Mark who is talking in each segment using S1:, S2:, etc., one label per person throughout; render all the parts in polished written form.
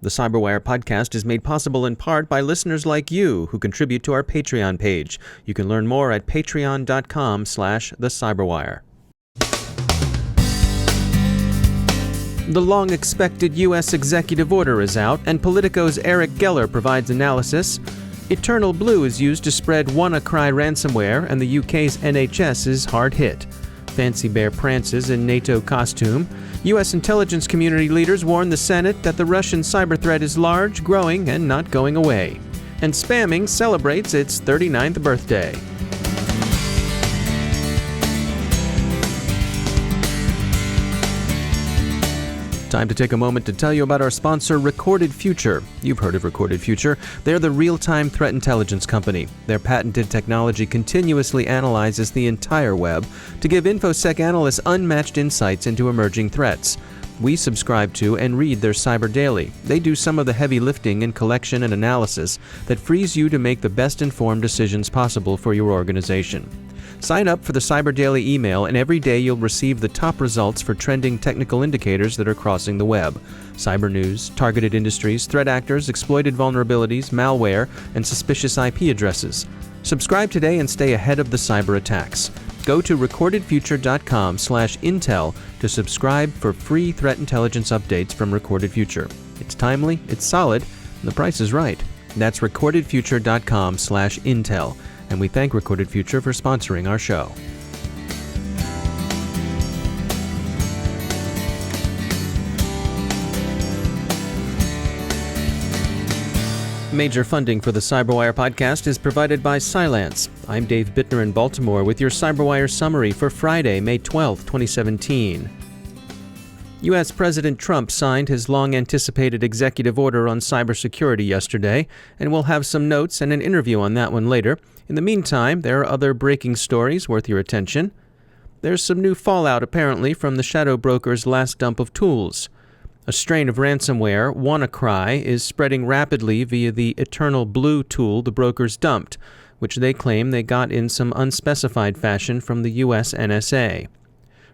S1: The CyberWire podcast is made possible in part by listeners like you who contribute to our Patreon page. You can learn more at patreon.com/thecyberwire. The long-expected U.S. executive order is out, and Politico's Eric Geller provides analysis. Eternal Blue is used to spread WannaCry ransomware, and the UK's NHS is hard hit. Fancy bear prances in NATO costume. U.S. intelligence community leaders warn the Senate that the Russian cyber threat is large, growing, and not going away. And spamming celebrates its 39th birthday. Time to take a moment to tell you about our sponsor, Recorded Future. You've heard of Recorded Future. They're the real-time threat intelligence company. Their patented technology continuously analyzes the entire web to give InfoSec analysts unmatched insights into emerging threats. We subscribe to and read their Cyber Daily. They do some of the heavy lifting in collection and analysis that frees you to make the best-informed decisions possible for your organization. Sign up for the Cyber Daily email, and every day you'll receive the top results for trending technical indicators that are crossing the web. Cyber news, targeted industries, threat actors, exploited vulnerabilities, malware, and suspicious IP addresses. Subscribe today and stay ahead of the cyber attacks. Go to recordedfuture.com/intel to subscribe for free threat intelligence updates from Recorded Future. It's timely, it's solid, and the price is right. That's recordedfuture.com/intel. And we thank Recorded Future for sponsoring our show. Major funding for the CyberWire podcast is provided by Cylance. I'm Dave Bittner in Baltimore with your CyberWire summary for Friday, May 12, 2017. U.S. President Trump signed his long-anticipated executive order on cybersecurity yesterday, and we'll have some notes and an interview on that one later. In the meantime, there are other breaking stories worth your attention. There's some new fallout, apparently, from the shadow broker's last dump of tools. A strain of ransomware, WannaCry, is spreading rapidly via the Eternal Blue tool the brokers dumped, which they claim they got in some unspecified fashion from the U.S. NSA.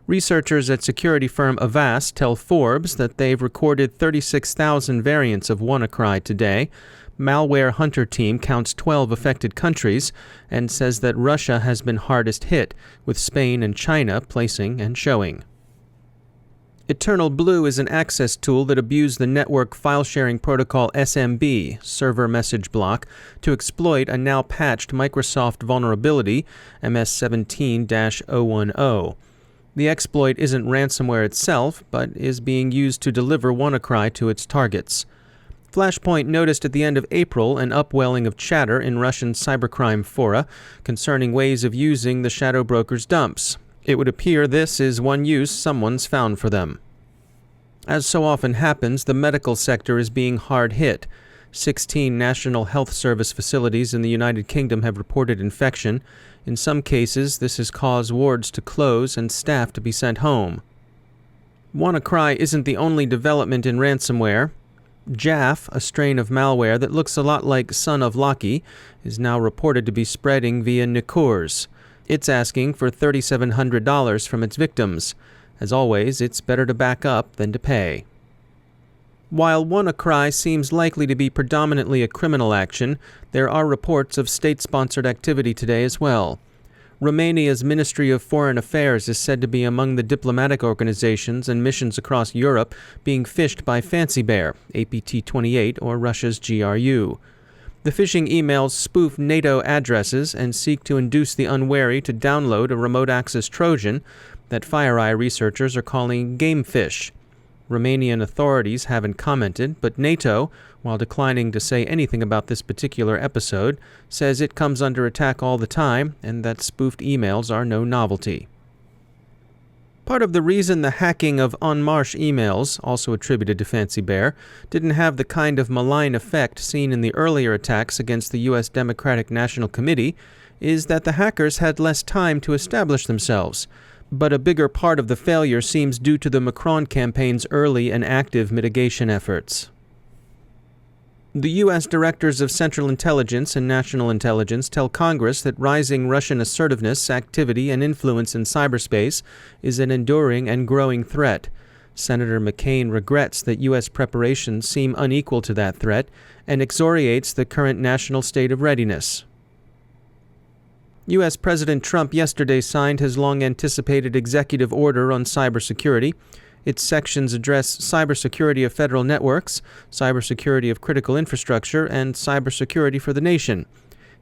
S1: Researchers at security firm Avast tell Forbes that they've recorded 36,000 variants of WannaCry today. Malware Hunter team counts 12 affected countries and says that Russia has been hardest hit, with Spain and China placing and showing. Eternal Blue is an access tool that abused the network file-sharing protocol SMB, server message block, to exploit a now-patched Microsoft vulnerability, MS17-010. The exploit isn't ransomware itself, but is being used to deliver WannaCry to its targets. Flashpoint noticed at the end of April an upwelling of chatter in Russian cybercrime fora concerning ways of using the shadow broker's dumps. It would appear this is one use someone's found for them. As so often happens, the medical sector is being hard hit. 16 National Health Service facilities in the United Kingdom have reported infection. In some cases, this has caused wards to close and staff to be sent home. WannaCry isn't the only development in ransomware. Jaff, a strain of malware that looks a lot like Son of Loki, is now reported to be spreading via Nikurs. It's asking for $3,700 from its victims. As always, it's better to back up than to pay. While WannaCry seems likely to be predominantly a criminal action, there are reports of state-sponsored activity today as well. Romania's Ministry of Foreign Affairs is said to be among the diplomatic organizations and missions across Europe being phished by Fancy Bear, APT-28, or Russia's GRU. The phishing emails spoof NATO addresses and seek to induce the unwary to download a remote access Trojan that FireEye researchers are calling GameFish. Romanian authorities haven't commented, but NATO, while declining to say anything about this particular episode, says it comes under attack all the time and that spoofed emails are no novelty. Part of the reason the hacking of En Marche emails, also attributed to Fancy Bear, didn't have the kind of malign effect seen in the earlier attacks against the U.S. Democratic National Committee is that the hackers had less time to establish themselves. But a bigger part of the failure seems due to the Macron campaign's early and active mitigation efforts. The U.S. Directors of Central Intelligence and National Intelligence tell Congress that rising Russian assertiveness, activity, and influence in cyberspace is an enduring and growing threat. Senator McCain regrets that U.S. preparations seem unequal to that threat and excoriates the current national state of readiness. U.S. President Trump yesterday signed his long-anticipated executive order on cybersecurity. Its sections address cybersecurity of federal networks, cybersecurity of critical infrastructure, and cybersecurity for the nation.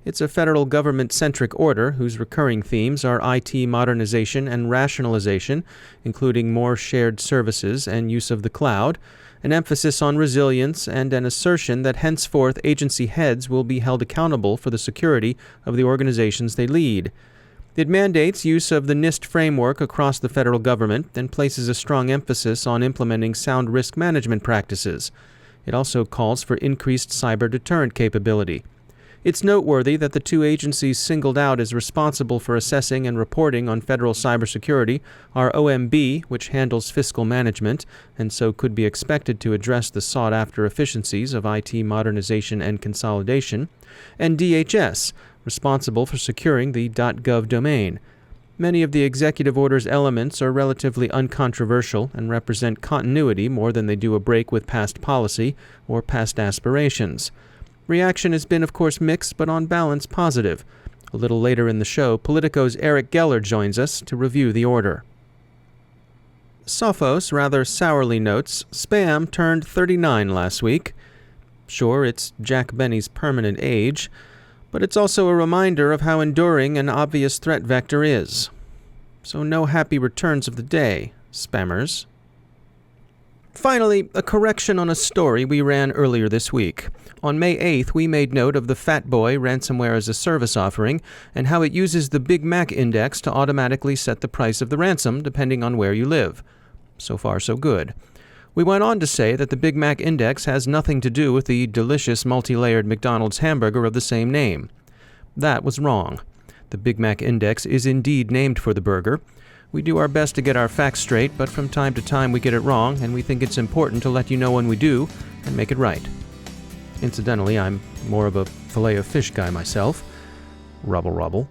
S1: It's a federal government-centric order whose recurring themes are IT modernization and rationalization, including more shared services and use of the cloud, an emphasis on resilience, and an assertion that henceforth agency heads will be held accountable for the security of the organizations they lead. It mandates use of the NIST Framework across the federal government and places a strong emphasis on implementing sound risk management practices. It also calls for increased cyber deterrent capability. It's noteworthy that the two agencies singled out as responsible for assessing and reporting on federal cybersecurity are OMB, which handles fiscal management, and so could be expected to address the sought-after efficiencies of IT modernization and consolidation, and DHS, responsible for securing the .gov domain. Many of the executive order's elements are relatively uncontroversial and represent continuity more than they do a break with past policy or past aspirations. Reaction has been, of course, mixed, but on balance positive. A little later in the show, Politico's Eric Geller joins us to review the order. Sophos rather sourly notes, spam turned 39 last week. Sure, it's Jack Benny's permanent age, but it's also a reminder of how enduring an obvious threat vector is. So no happy returns of the day, spammers. Finally, a correction on a story we ran earlier this week. On May 8th, we made note of the Fatboy ransomware as a service offering and how it uses the Big Mac index to automatically set the price of the ransom depending on where you live. So far, so good. We went on to say that the Big Mac index has nothing to do with the delicious multi-layered McDonald's hamburger of the same name. That was wrong. The Big Mac index is indeed named for the burger. We do our best to get our facts straight, but from time to time we get it wrong, and we think it's important to let you know when we do and make it right. Incidentally, I'm more of a filet-of-fish guy myself. Rubble, rubble.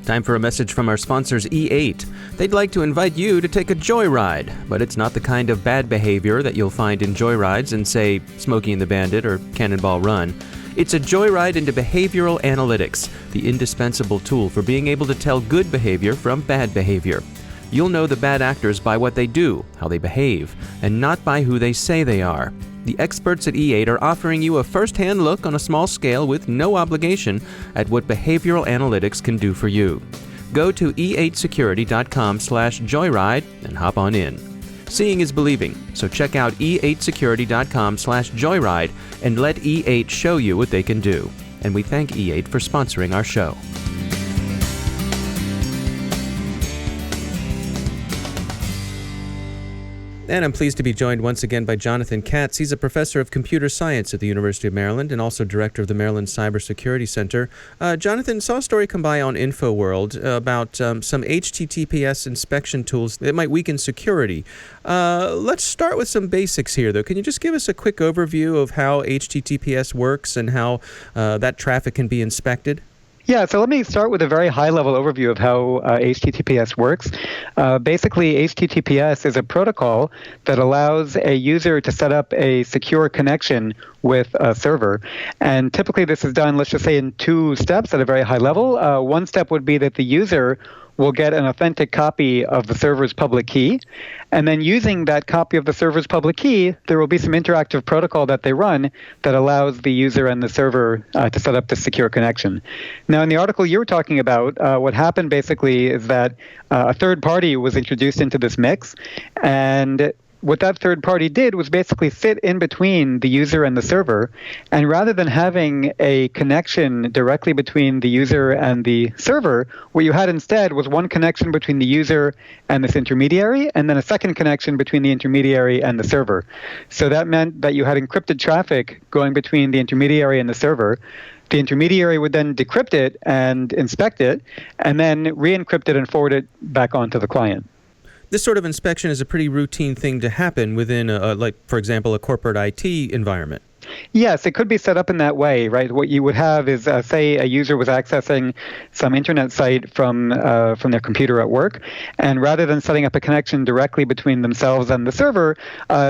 S1: Time for a message from our sponsors, E8. They'd like to invite you to take a joyride, but it's not the kind of bad behavior that you'll find in joyrides in, say, Smokey and the Bandit or Cannonball Run. It's a joyride into behavioral analytics, the indispensable tool for being able to tell good behavior from bad behavior. You'll know the bad actors by what they do, how they behave, and not by who they say they are. The experts at E8 are offering you a first-hand look on a small scale with no obligation at what behavioral analytics can do for you. Go to e8security.com/joyride and hop on in. Seeing is believing, so check out e8security.com/joyride and let E8 show you what they can do. And we thank E8 for sponsoring our show. And I'm pleased to be joined once again by Jonathan Katz. He's a professor of computer science at the University of Maryland and also director of the Maryland Cybersecurity Center. Jonathan, saw a story come by on InfoWorld about some HTTPS inspection tools that might weaken security. Let's start with some basics here, though. Can you just give us a quick overview of how HTTPS works and how that traffic can be inspected?
S2: Yeah, so let me start with a very high-level overview of how HTTPS works. Basically, HTTPS is a protocol that allows a user to set up a secure connection with a server. And typically this is done, let's just say, in two steps at a very high level. One step would be that the user will get an authentic copy of the server's public key. And then using that copy of the server's public key, there will be some interactive protocol that they run that allows the user and the server to set up the secure connection. Now, in the article you were talking about, what happened basically is that a third party was introduced into this mix, and what that third party did was basically sit in between the user and the server, and rather than having a connection directly between the user and the server, what you had instead was one connection between the user and this intermediary, and then a second connection between the intermediary and the server. So that meant that you had encrypted traffic going between the intermediary and the server. The intermediary would then decrypt it and inspect it, and then re-encrypt it and forward it back onto the client.
S1: This sort of inspection is a pretty routine thing to happen within, for example, a corporate IT environment.
S2: Yes, it could be set up in that way, right? What you would have is, say, a user was accessing some internet site from their computer at work, and rather than setting up a connection directly between themselves and the server,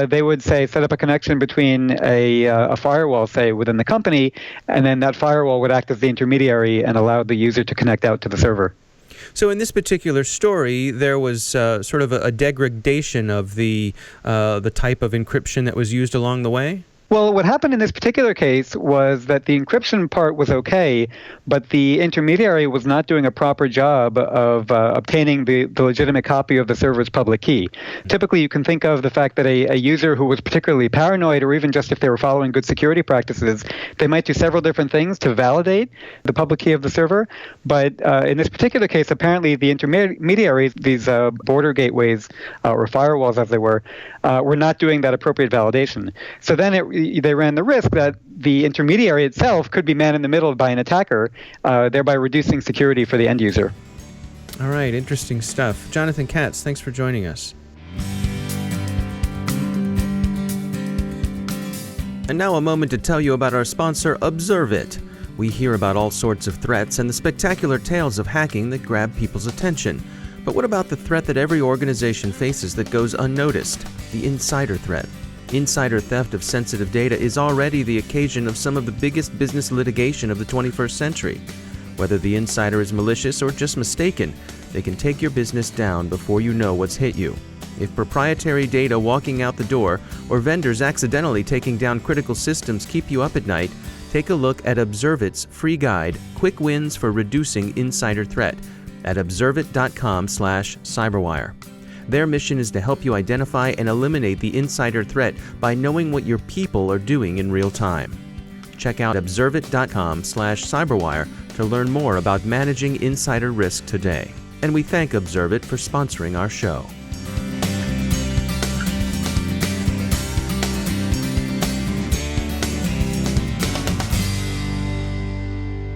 S2: they would say set up a connection between a firewall, say, within the company, and then that firewall would act as the intermediary and allow the user to connect out to the server.
S1: So in this particular story, there was sort of a degradation of the type of encryption that was used along the way?
S2: Well, what happened in this particular case was that the encryption part was okay, but the intermediary was not doing a proper job of obtaining the legitimate copy of the server's public key. Typically, you can think of the fact that a user who was particularly paranoid, or even just if they were following good security practices, they might do several different things to validate the public key of the server. But in this particular case, apparently the intermediaries, these border gateways or firewalls as they were not doing that appropriate validation. So then they ran the risk that the intermediary itself could be man in the middle by an attacker, thereby reducing security for the end user.
S1: All right, interesting stuff. Jonathan Katz, thanks for joining us. And now a moment to tell you about our sponsor, Observe It. We hear about all sorts of threats and the spectacular tales of hacking that grab people's attention. But what about the threat that every organization faces that goes unnoticed? The insider threat. Insider theft of sensitive data is already the occasion of some of the biggest business litigation of the 21st century. Whether the insider is malicious or just mistaken, they can take your business down before you know what's hit you. If proprietary data walking out the door or vendors accidentally taking down critical systems keep you up at night, take a look at Observe It's free guide, Quick Wins for Reducing Insider Threat, at observeit.com/cyberwire. Their mission is to help you identify and eliminate the insider threat by knowing what your people are doing in real time. Check out observeit.com/cyberwire to learn more about managing insider risk today. And we thank Observe It for sponsoring our show.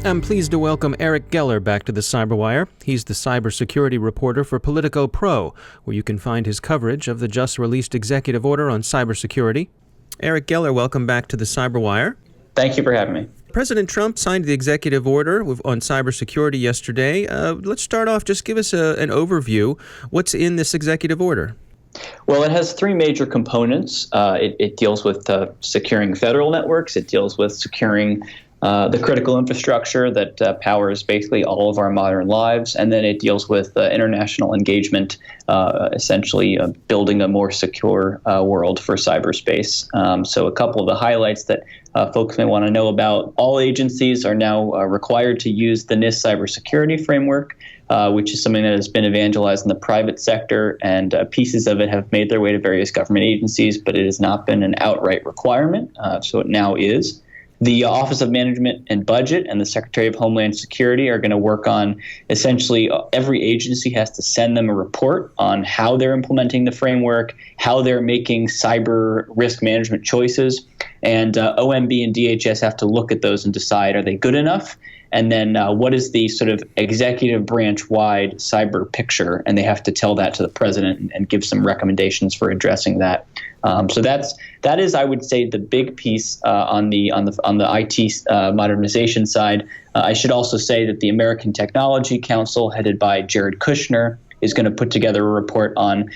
S1: I'm pleased to welcome Eric Geller back to the CyberWire. He's the cybersecurity reporter for Politico Pro, where you can find his coverage of the just-released executive order on cybersecurity. Eric Geller, welcome back to the CyberWire.
S3: Thank you for having me.
S1: President Trump signed the executive order on cybersecurity yesterday. Let's start off, just give us an overview. What's in this executive order?
S3: Well, it has three major components. It deals with securing federal networks. It deals with securing the critical infrastructure that powers basically all of our modern lives. And then it deals with international engagement, essentially building a more secure world for cyberspace. So a couple of the highlights that folks may want to know about: all agencies are now required to use the NIST Cybersecurity Framework, which is something that has been evangelized in the private sector, and pieces of it have made their way to various government agencies, but it has not been an outright requirement, so it now is. The Office of Management and Budget and the Secretary of Homeland Security are going to work on essentially every agency has to send them a report on how they're implementing the framework, how they're making cyber risk management choices. And OMB and DHS have to look at those and decide, are they good enough? And then what is the sort of executive branch-wide cyber picture? And they have to tell that to the president and give some recommendations for addressing that. So that is, I would say, the big piece on the IT modernization side. I should also say that the American Technology Council, headed by Jared Kushner, is going to put together a report on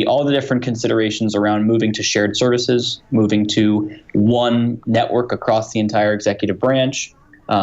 S3: all the different considerations around moving to shared services, moving to one network across the entire executive branch.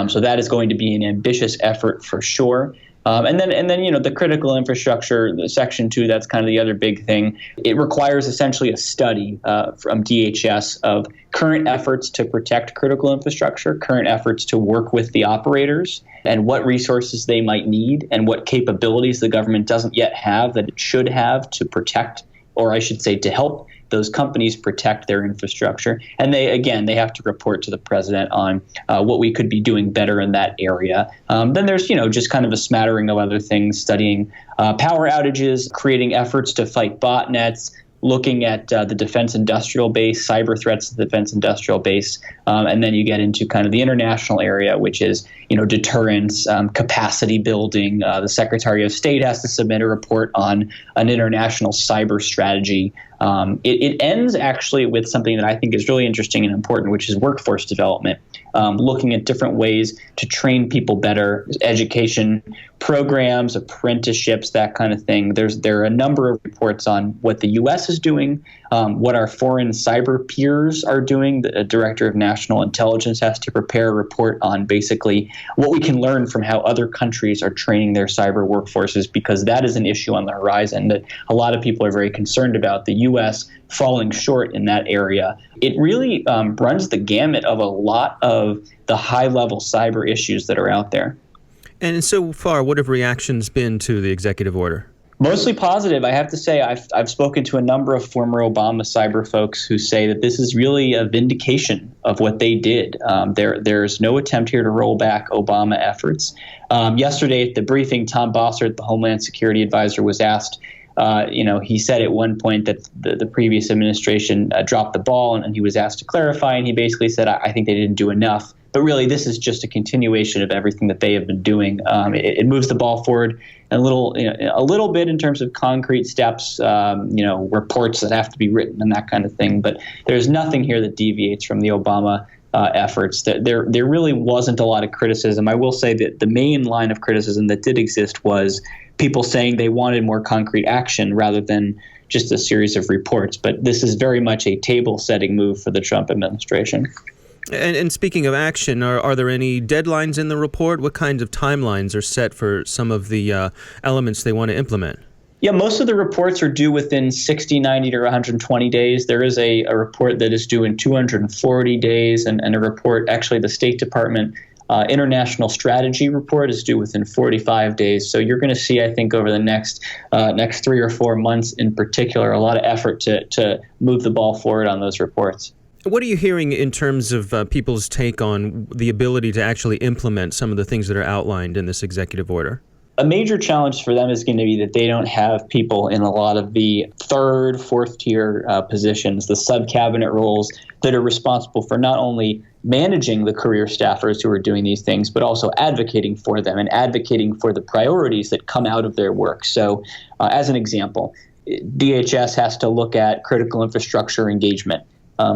S3: So that is going to be an ambitious effort for sure. And then the critical infrastructure, the Section 2, that's kind of the other big thing. It requires essentially a study from DHS of current efforts to protect critical infrastructure, current efforts to work with the operators, and what resources they might need, and what capabilities the government doesn't yet have that it should have to protect, or I should say to help those companies protect their infrastructure. And they have to report to the president on what we could be doing better in that area. Then there's, just kind of a smattering of other things, studying power outages, creating efforts to fight botnets, looking at the defense industrial base, cyber threats to the defense industrial base. And then you get into kind of the international area, which is, deterrence, capacity building. The Secretary of State has to submit a report on an international cyber strategy. It ends actually with something that I think is really interesting and important, which is workforce development, looking at different ways to train people better, education programs, apprenticeships, that kind of thing. There are a number of reports on what the U.S. is doing, what our foreign cyber peers are doing. The Director of National Intelligence has to prepare a report on basically what we can learn from how other countries are training their cyber workforces, because that is an issue on the horizon that a lot of people are very concerned about, the U.S. falling short in that area. It really runs the gamut of a lot of the high-level cyber issues that are out there.
S1: And so far, what have reactions been to the executive order?
S3: Mostly positive. I have to say, I've spoken to a number of former Obama cyber folks who say that this is really a vindication of what they did. There's no attempt here to roll back Obama efforts. Yesterday at the briefing, Tom Bossert, the Homeland Security Advisor, was asked, he said at one point that the previous administration dropped the ball, and he was asked to clarify, and he basically said, I think they didn't do enough. But really, this is just a continuation of everything that they have been doing. It moves the ball forward a little bit in terms of concrete steps, reports that have to be written and that kind of thing. But there's nothing here that deviates from the Obama efforts. There really wasn't a lot of criticism. I will say that the main line of criticism that did exist was people saying they wanted more concrete action rather than just a series of reports. But this is very much a table-setting move for the Trump administration.
S1: And speaking of action, are there any deadlines in the report? What kinds of timelines are set for some of the elements they want to implement?
S3: Yeah, most of the reports are due within 60, 90, or 120 days. There is a report that is due in 240 days, and a report, actually the State Department International Strategy Report is due within 45 days. So you're going to see, I think, over the next 3 or 4 months in particular, a lot of effort to move the ball forward on those reports.
S1: What are you hearing in terms of people's take on the ability to actually implement some of the things that are outlined in this executive order?
S3: A major challenge for them is going to be that they don't have people in a lot of the third, fourth tier positions, the sub-cabinet roles that are responsible for not only managing the career staffers who are doing these things, but also advocating for them and advocating for the priorities that come out of their work. So as an example, DHS has to look at critical infrastructure engagement.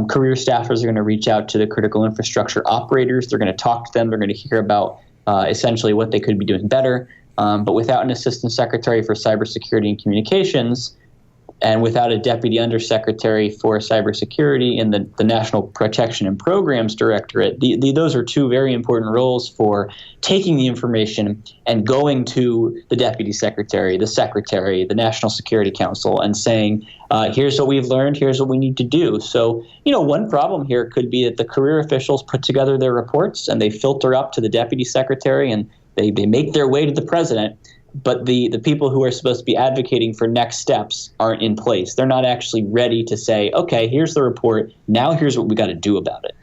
S3: Career staffers are going to reach out to the critical infrastructure operators. They're going to talk to them. They're going to hear about essentially what they could be doing better. But without an assistant secretary for cybersecurity and communications, and without a deputy undersecretary for cybersecurity in the National Protection and Programs Directorate, those are two very important roles for taking the information and going to the deputy secretary, the National Security Council, and saying, here's what we've learned, here's what we need to do. So, one problem here could be that the career officials put together their reports and they filter up to the deputy secretary and they make their way to the president. But the people who are supposed to be advocating for next steps aren't in place. They're not actually ready to say, okay, here's the report. Now here's what we got to do about it.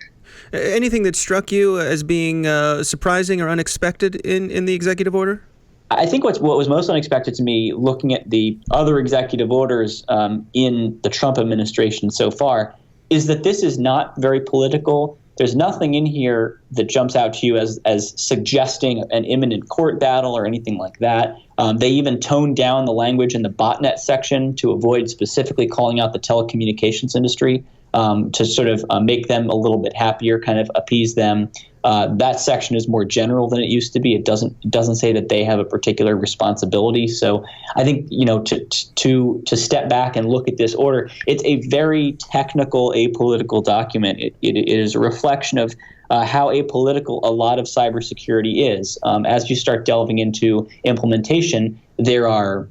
S1: Anything that struck you as being surprising or unexpected in the executive order?
S3: I think what was most unexpected to me, looking at the other executive orders in the Trump administration so far, is that this is not very political. There's nothing in here that jumps out to you as suggesting an imminent court battle or anything like that. They even toned down the language in the botnet section to avoid specifically calling out the telecommunications industry to sort of make them a little bit happier, kind of appease them. That section is more general than it used to be. It doesn't say that they have a particular responsibility. So I think, to step back and look at this order, it's a very technical, apolitical document. It is a reflection of how apolitical a lot of cybersecurity is. As you start delving into implementation, there are,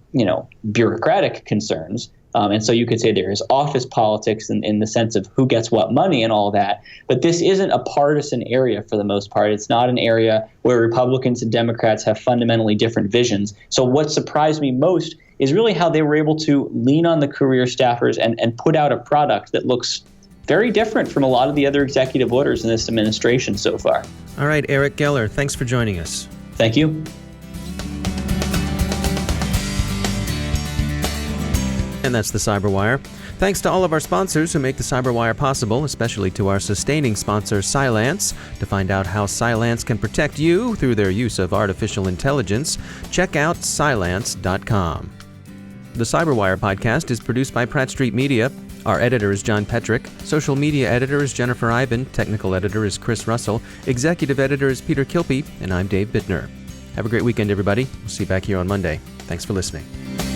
S3: bureaucratic concerns. And so you could say there is office politics in the sense of who gets what money and all that. But this isn't a partisan area for the most part. It's not an area where Republicans and Democrats have fundamentally different visions. So what surprised me most is really how they were able to lean on the career staffers and put out a product that looks very different from a lot of the other executive orders in this administration so far.
S1: All right, Eric Geller, thanks for joining us.
S3: Thank you.
S1: And that's the CyberWire. Thanks to all of our sponsors who make the CyberWire possible, especially to our sustaining sponsor, Cylance. To find out how Cylance can protect you through their use of artificial intelligence, check out Cylance.com. The CyberWire podcast is produced by Pratt Street Media. Our editor is John Petrick. Social media editor is Jennifer Iben. Technical editor is Chris Russell. Executive editor is Peter Kilpie. And I'm Dave Bittner. Have a great weekend, everybody. We'll see you back here on Monday. Thanks for listening.